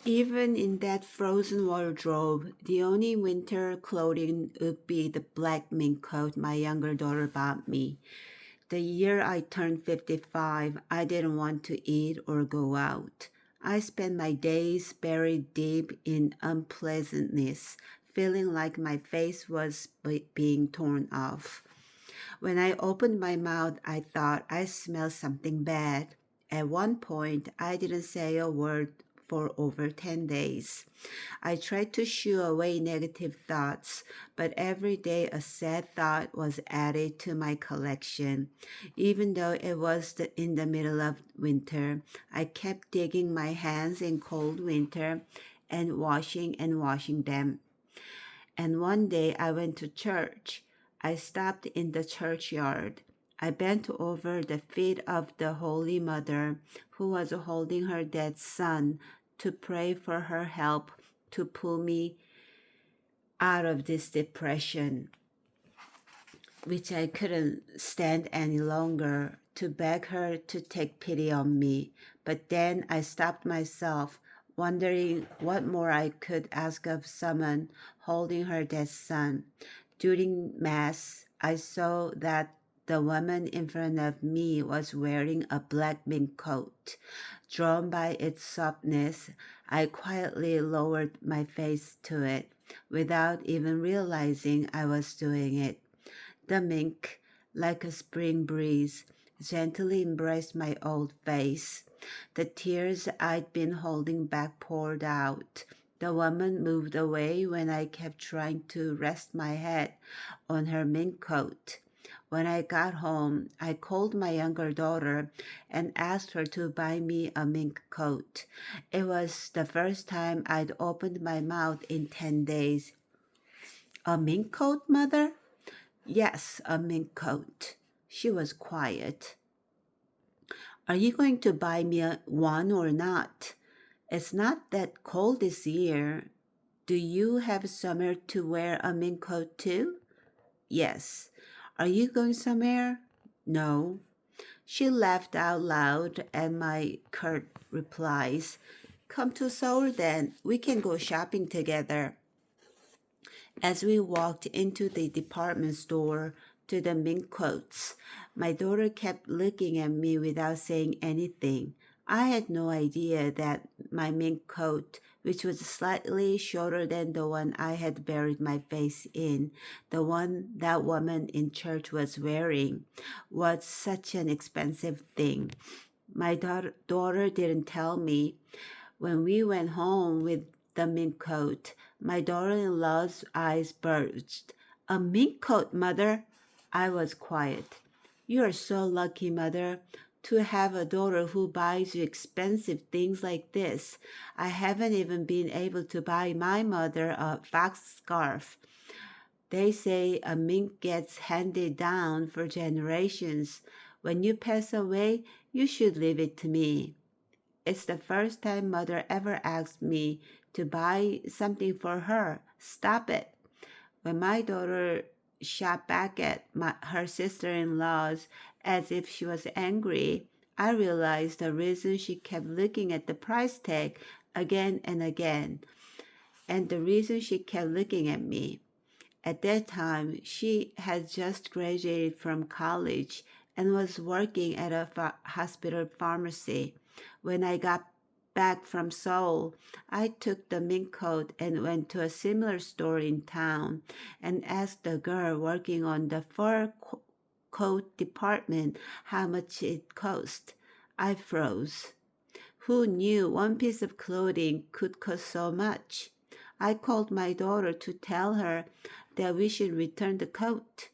Even in that frozen wardrobe, the only winter clothing would be the black mink coat my younger daughter bought me. The year I turned 55, I didn't want to eat or go out. I spent my days buried deep in unpleasantness, feeling like my face was being torn off. When I opened my mouth, I thought I smelled something bad. At one point, I didn't say a word for over 10 days. I tried to shoo away negative thoughts, but every day a sad thought was added to my collection. Even though it was in the middle of winter, I kept digging my hands in cold winter and washing them. And one day I went to church. I stopped in the churchyard. I bent over the feet of the Holy Mother, who was holding her dead son, to pray for her help to pull me out of this depression, which I couldn't stand any longer, to beg her to take pity on me. But then I stopped myself, wondering what more I could ask of someone holding her dead son. During Mass, I saw that the woman in front of me was wearing a black mink coat. Drawn by its softness, I quietly lowered my face to it, without even realizing I was doing it. The mink, like a spring breeze, gently embraced my old face. The tears I'd been holding back poured out. The woman moved away when I kept trying to rest my head on her mink coat. When I got home, I called my younger daughter and asked her to buy me a mink coat. It was the first time I'd opened my mouth in 10 days. A mink coat, Mother? Yes, a mink coat. She was quiet. Are you going to buy me one or not? It's not that cold this year. Do you have summer to wear a mink coat too? Yes. Are you going somewhere? No. She laughed out loud at my curt replies. Come to Seoul then. We can go shopping together. As we walked into the department store to the mink coats, my daughter kept looking at me without saying anything. I had no idea that my mink coat, which was slightly shorter than the one I had buried my face in, the one that woman in church was wearing, was such an expensive thing. My daughter didn't tell me. When we went home with the mink coat, my daughter-in-law's eyes bulged. A mink coat, Mother? I was quiet. You are so lucky, Mother, to have a daughter who buys you expensive things like this. I haven't even been able to buy my mother a fox scarf. They say a mink gets handed down for generations. When you pass away, you should leave it to me. It's the first time Mother ever asked me to buy something for her. Stop it. When my daughter shot back at her sister-in-law's as if she was angry, I realized the reason she kept looking at the price tag again and again, and the reason she kept looking at me. At that time, she had just graduated from college and was working at a hospital pharmacy. When I got back from Seoul, I took the mink coat and went to a similar store in town and asked the girl working on the fur coat department how much it cost. I froze. Who knew one piece of clothing could cost so much? I called my daughter to tell her that we should return the coat,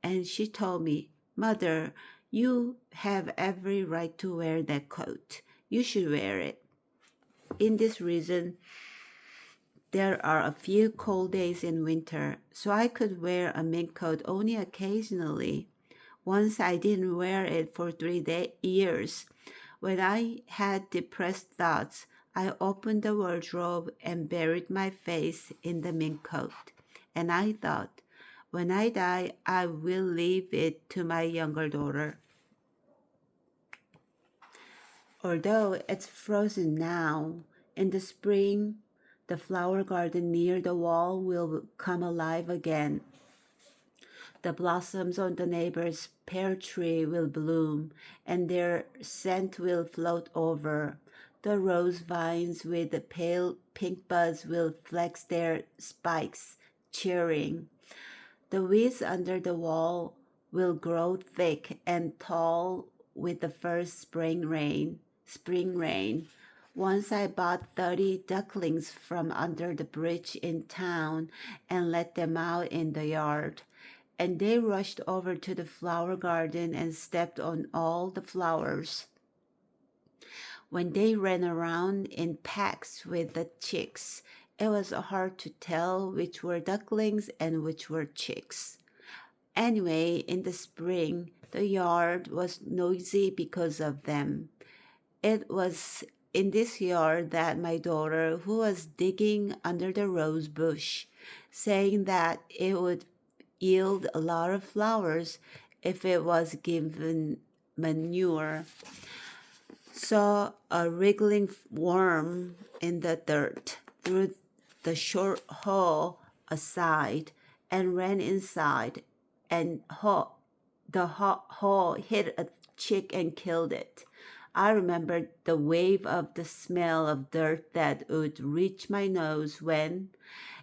and she told me, Mother, you have every right to wear that coat. You should wear it. In this reason, there are a few cold days in winter, so I could wear a mink coat only occasionally. Once I didn't wear it for 3 years. When I had depressed thoughts, I opened the wardrobe and buried my face in the mink coat. And I thought, when I die, I will leave it to my younger daughter. Although it's frozen now, In the spring, the flower garden near the wall will come alive again. The blossoms on the neighbor's pear tree will bloom, and their scent will float over. The rose vines with the pale pink buds will flex their spikes, cheering. The weeds under the wall will grow thick and tall with the first spring rain. Once I bought 30 ducklings from under the bridge in town and let them out in the yard. And they rushed over to the flower garden and stepped on all the flowers. When they ran around in packs with the chicks, it was hard to tell which were ducklings and which were chicks. Anyway, in the spring, the yard was noisy because of them. It was in this yard that my daughter, who was digging under the rose bush, saying that it would yield a lot of flowers if it was given manure, saw a wriggling worm in the dirt through the short hole aside and ran inside, and the hole hit a chick and killed it. I remembered the wave of the smell of dirt that would reach my nose when,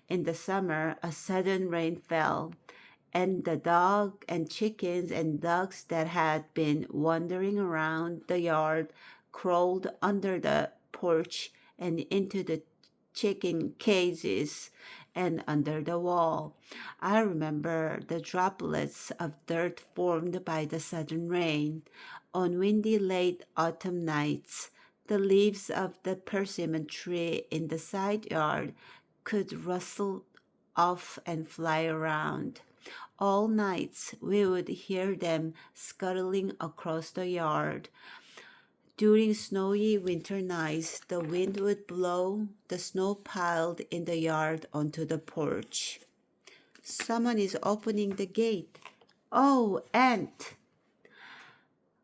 in the summer, a sudden rain fell, and the dog and chickens and ducks that had been wandering around the yard crawled under the porch and into the chicken cages and under the wall. I remember the droplets of dirt formed by the sudden rain. On windy late autumn nights, the leaves of the persimmon tree in the side yard could rustle off and fly around. All nights we would hear them scuttling across the yard. During snowy winter nights, the wind would blow the snow piled in the yard onto the porch. Someone is opening the gate. Oh, Aunt!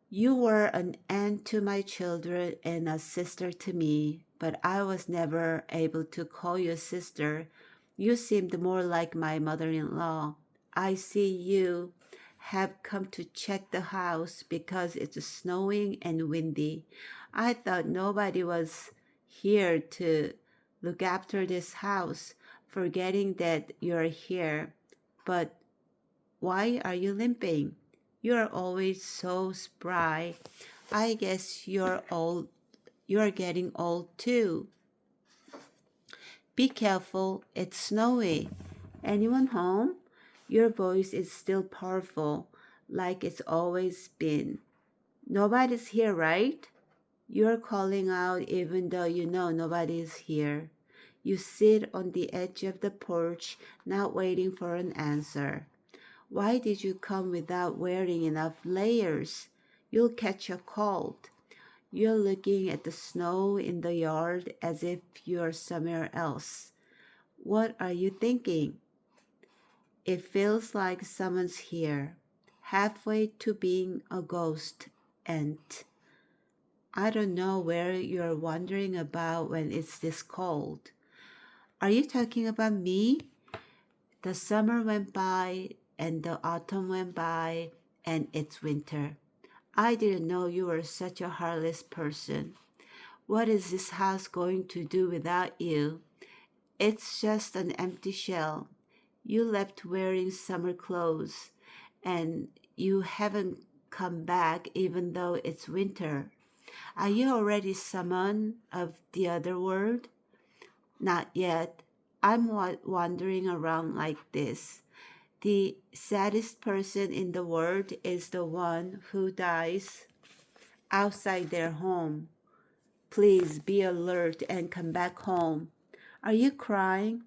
You were an aunt to my children and a sister to me, but I was never able to call you sister. You seemed more like my mother-in-law. I see you have come to check the house because it's snowing and windy. I thought nobody was here to look after this house, forgetting that you're here. But why are you limping? You're always so spry. I guess you're getting old too. Be careful, it's snowy. Anyone home? Your voice is still powerful, like it's always been. Nobody's here, right? You're calling out even though you know nobody's here. You sit on the edge of the porch, not waiting for an answer. Why did you come without wearing enough layers? You'll catch a cold. You're looking at the snow in the yard as if you're somewhere else. What are you thinking? It feels like someone's here, halfway to being a ghost, and I don't know where you're wandering about when it's this cold. Are you talking about me? The summer went by, and the autumn went by, and it's winter. I didn't know you were such a heartless person. What is this house going to do without you? It's just an empty shell. You left wearing summer clothes, and you haven't come back even though it's winter. Are you already someone of the other world? Not yet. I'm wandering around like this. The saddest person in the world is the one who dies outside their home. Please be alert and come back home. Are you crying?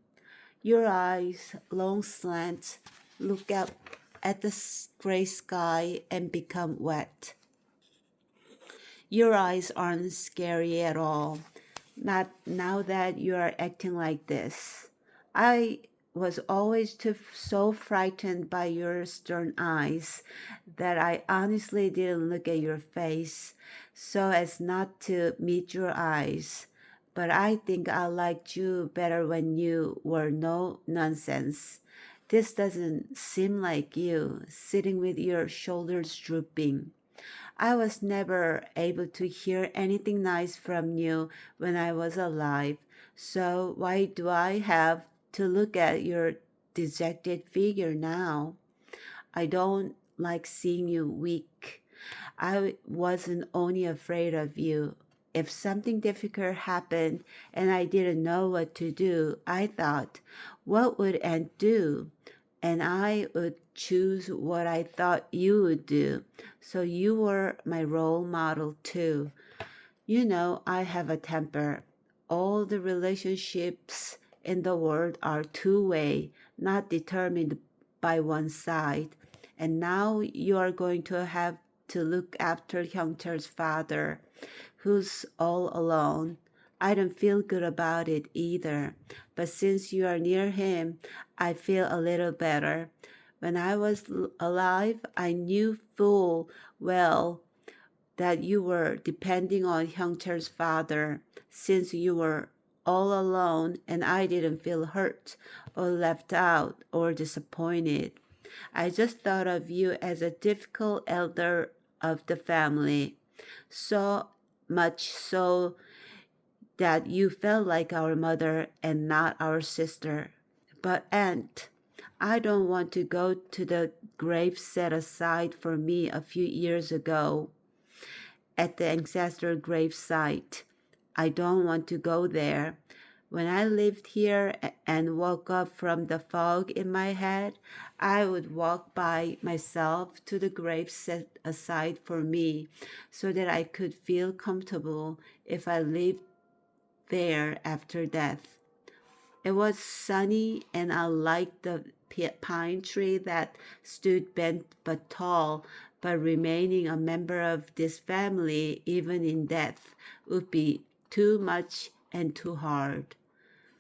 Your eyes, long slants, look up at the gray sky and become wet. Your eyes aren't scary at all, not now that you are acting like this. I was always so frightened by your stern eyes that I honestly didn't look at your face so as not to meet your eyes. but I think I liked you better when you were no nonsense. This doesn't seem like you, sitting with your shoulders drooping. I was never able to hear anything nice from you when I was alive, so why do I have to look at your dejected figure now? I don't like seeing you weak. I wasn't only afraid of you. If something difficult happened and I didn't know what to do, I thought, what would Aunt do? And I would choose what I thought you would do. So you were my role model too. You know, I have a temper. All the relationships in the world are two-way, not determined by one side. And now you are going to have to look after Hyungcheol's father, who's all alone. I don't feel good about it either, but since you are near him, I feel a little better. When I was alive, I knew full well that you were depending on Hyungcheol's father, since you were all alone and I didn't feel hurt or left out or disappointed. I just thought of you as a difficult elder of the family, so much so that you felt like our mother and not our sister. But Aunt, I don't want to go to the grave set aside for me a few years ago at the ancestor grave site. I don't want to go there. When I lived here and woke up from the fog in my head, I would walk by myself to the grave set aside for me so that I could feel comfortable if I lived there after death. It was sunny and I liked the pine tree that stood bent but tall, but remaining a member of this family even in death would be too much and too hard.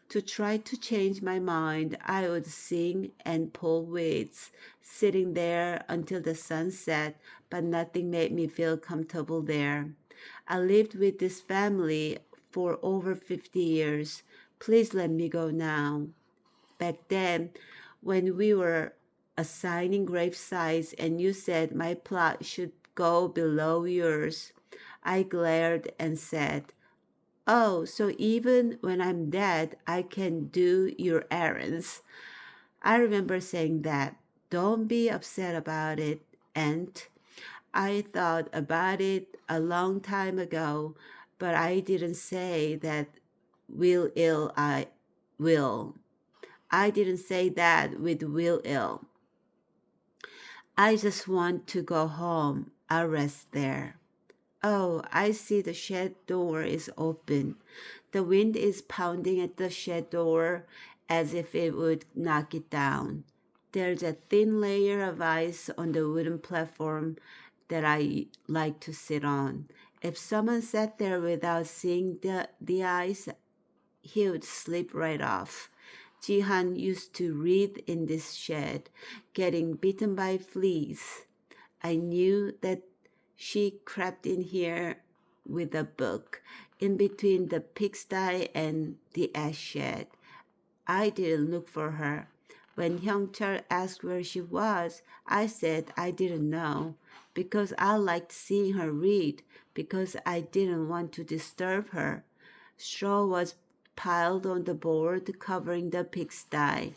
To try to change my mind, I would sing and pull weeds, sitting there until the sun set, but nothing made me feel comfortable there. I lived with this family for over 50 years. Please let me go now. Back then, when we were assigning grave sites and you said my plot should go below yours, I glared and said, oh, so even when I'm dead, I can do your errands. I remember saying that. Don't be upset about it, Aunt. I thought about it a long time ago, but I didn't say that will ill I will. I didn't say that with will ill. I just want to go home. I'll rest there. Oh, I see the shed door is open. The wind is pounding at the shed door as if it would knock it down. There's a thin layer of ice on the wooden platform that I like to sit on. If someone sat there without seeing the ice, he would slip right off. Jihan used to read in this shed, getting bitten by fleas. I knew that she crept in here with a book, in between the pigsty and the ash shed. I didn't look for her. When Hyungcheol asked where she was, I said I didn't know, because I liked seeing her read, because I didn't want to disturb her. Straw was piled on the board covering the pigsty.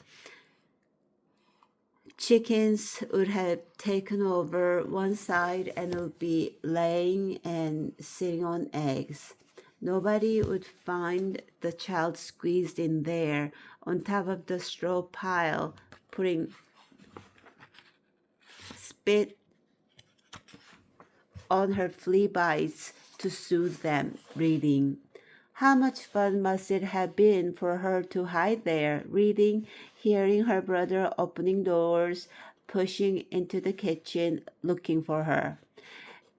Chickens would have taken over one side and would be laying and sitting on eggs. Nobody would find the child squeezed in there on top of the straw pile, putting spit on her flea bites to soothe them, reading. How much fun must it have been for her to hide there, reading, hearing her brother opening doors, pushing into the kitchen, looking for her.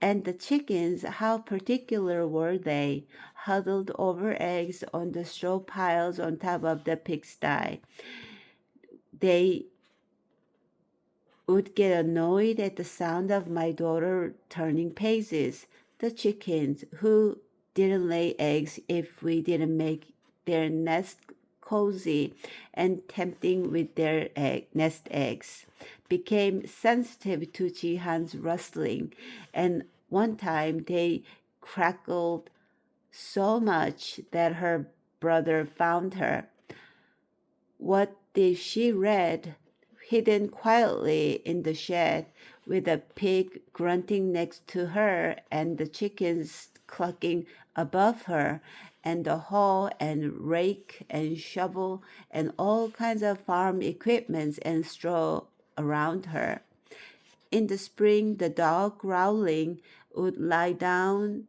And the chickens, how particular were they, huddled over eggs on the straw piles on top of the pigsty. They would get annoyed at the sound of my daughter turning pages. The chickens, who didn't lay eggs if we didn't make their nest cozy and tempting with their nest eggs, became sensitive to Jihan's rustling, and one time they crackled so much that her brother found her. What did she read? Hidden quietly in the shed, with a pig grunting next to her and the chickens clucking above her, and the hoe and rake and shovel and all kinds of farm equipments and straw around her. In the spring, the dog, growling, would lie down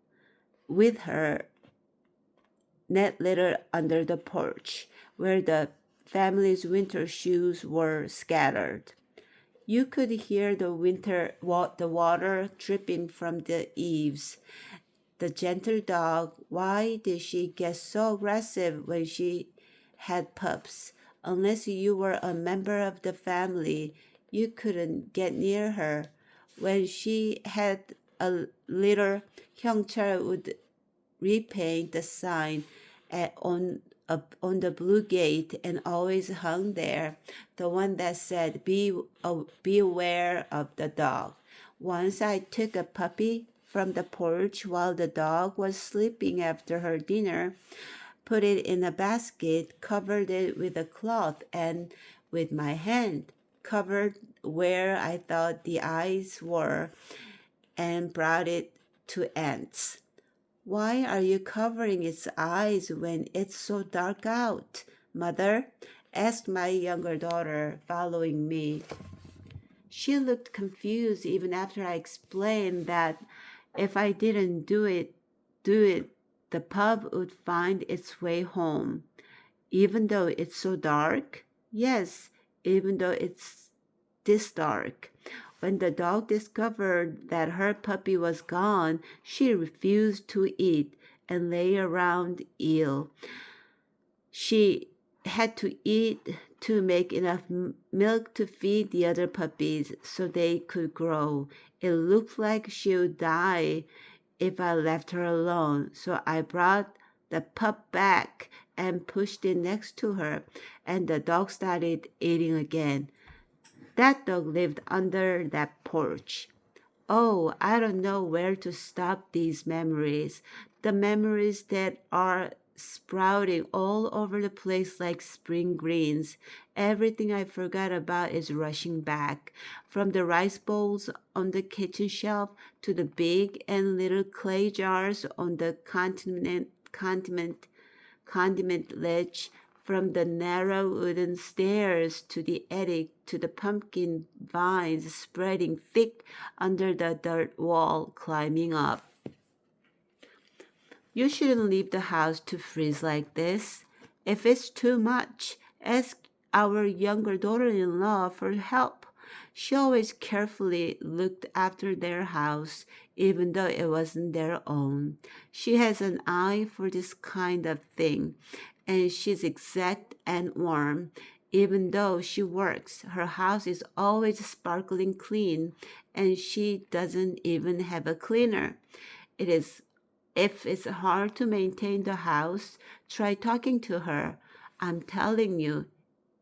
with her net litter under the porch, where the family's winter shoes were scattered. You could hear the water dripping from the eaves. The gentle dog, why did she get so aggressive when she had pups? Unless you were a member of the family, you couldn't get near her. When she had a litter, Hyungchul would repaint the sign on the blue gate and always hung there, the one that said, beware of the dog. Once I took a puppy from the porch while the dog was sleeping after her dinner, put it in a basket, covered it with a cloth, and with my hand covered where I thought the eyes were, and brought it to Aunt's. Why are you covering its eyes when it's so dark out, mother? Asked my younger daughter, following me. She looked confused even after I explained that if I didn't do it, the pup would find its way home. Even though it's so dark? Yes, even though it's this dark. When the dog discovered that her puppy was gone, she refused to eat and lay around ill. She had to eat to make enough milk to feed the other puppies so they could grow. It looked like she would die if I left her alone, so I brought the pup back and pushed it next to her, and the dog started eating again. That dog lived under that porch. Oh, I don't know where to stop these memories. The memories that are sprouting all over the place like spring greens. Everything I forgot about is rushing back. From the rice bowls on the kitchen shelf to the big and little clay jars on the condiment ledge, from the narrow wooden stairs to the attic to the pumpkin vines spreading thick under the dirt wall climbing up. You shouldn't leave the house to freeze like this. If it's too much, ask our younger daughter-in-law for help. She always carefully looked after their house, even though it wasn't their own. She has an eye for this kind of thing, and she's exact and warm. Even though she works, her house is always sparkling clean, and she doesn't even have a cleaner. It is If it's hard to maintain the house, try talking to her. I'm telling you,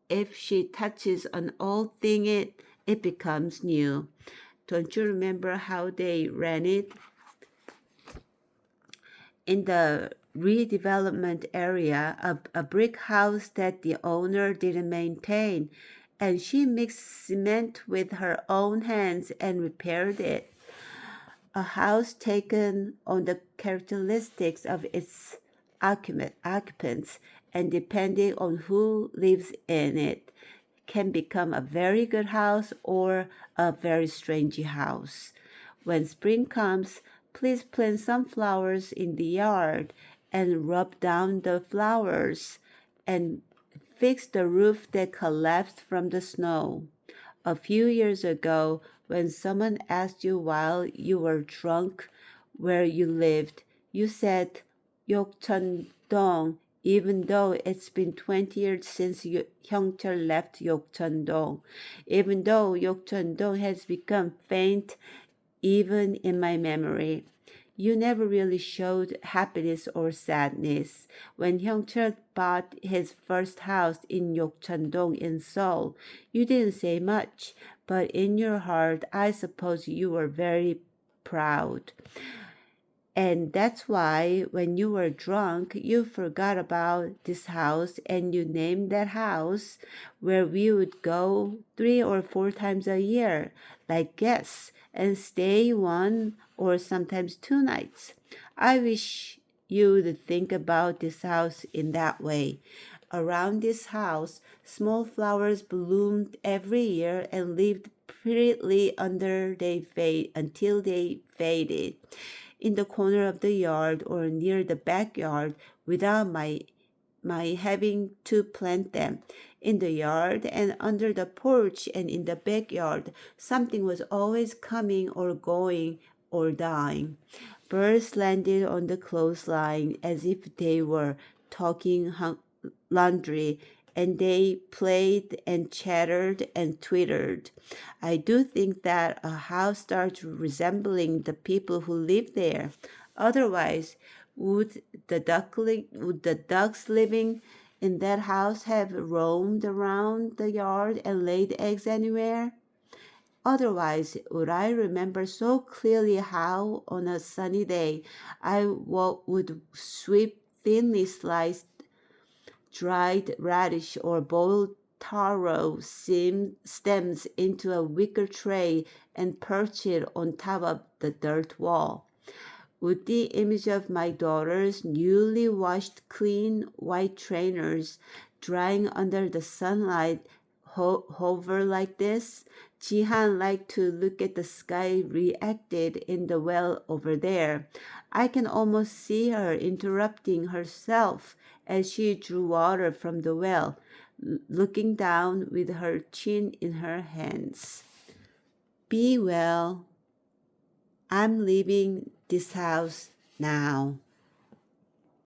if she touches an old thing, it becomes new. Don't you remember how they ran it? In the redevelopment area, a brick house that the owner didn't maintain, and she mixed cement with her own hands and repaired it. A house taken on the characteristics of its occupants, and depending on who lives in it, can become a very good house or a very strange house. When spring comes, please plant some flowers in the yard and rub down the flowers and fix the roof that collapsed from the snow. A few years ago, when someone asked you while you were drunk where you lived, you said Yokcheon-dong, even though it's been 20 years since Hyungcheol left Yokcheon-dong, even though Yokcheon-dong has become faint even in my memory. You never really showed happiness or sadness. When Hyungchul bought his first house in Yokcheon-dong in Seoul, you didn't say much, but in your heart, I suppose you were very proud. And that's why when you were drunk, you forgot about this house and you named that house where we would go 3 or 4 times a year, like guests, and stay 1 or sometimes 2 nights. I wish you would think about this house in that way. Around this house, small flowers bloomed every year and lived prettily until they faded in the corner of the yard or near the backyard without my having to plant them. In the yard and under the porch and in the backyard, something was always coming or going or dying. Birds landed on the clothesline as if they were talking laundry, and they played and chattered and twittered. I do think that a house starts resembling the people who live there. Otherwise, would the ducks living in that house have roamed around the yard and laid eggs anywhere? Otherwise, would I remember so clearly how, on a sunny day, would sweep thinly sliced dried radish or boiled taro stems into a wicker tray and perch it on top of the dirt wall? Would the image of my daughter's newly washed clean white trainers drying under the sunlight hover like this? Jihan liked to look at the sky reacted in the well over there. I can almost see her interrupting herself as she drew water from the well, looking down with her chin in her hands. Be well. I'm leaving this house now.